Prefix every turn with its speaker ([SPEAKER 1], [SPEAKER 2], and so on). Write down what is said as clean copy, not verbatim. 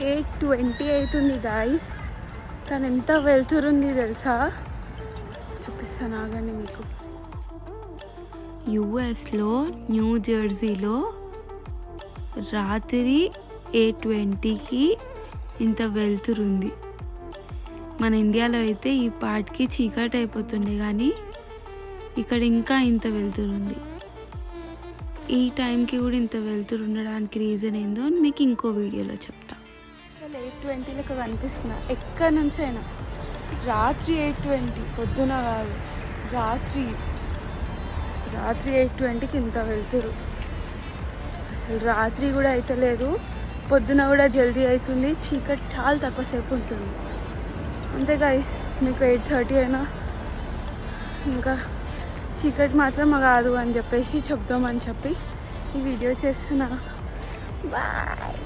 [SPEAKER 1] 8:20 అవుతుంది గాయస్. కానీ ఎంత వెళ్తురుంది తెలుసా, చూపిస్తాను ఆగండి మీకు. యుఎస్లో న్యూ జెర్సీలో రాత్రి 8:20కి ఇంత వెళ్తురుంది. మన ఇండియాలో అయితే ఈ పాటికి చీకటి అయిపోతుండే, కానీ ఇక్కడ ఇంకా ఇంత వెళ్తురుంది. ఈ టైంకి కూడా ఇంత వెళ్తురు ఉండడానికి రీజన్ ఏందో మీకు ఇంకో వీడియోలో చెప్తా. అసలు 8:20లకు కనిపిస్తున్నా ఎక్కడి నుంచి అయినా. రాత్రి 8:20, పొద్దున కాదు, రాత్రి 8:20కి ఇంత వెళ్తురు. అసలు రాత్రి కూడా అయితలేదు, పొద్దున కూడా జల్దీ అవుతుంది. చీకటి చాలా తక్కువసేపు ఉంటుంది అంతే గైస్. మీకు 8:30 అయినా ఇంకా చీకటి మాత్రం కాదు అని చెప్పేసి చెప్దామని చెప్పి ఈ వీడియో చేస్తున్నా. బాయ్.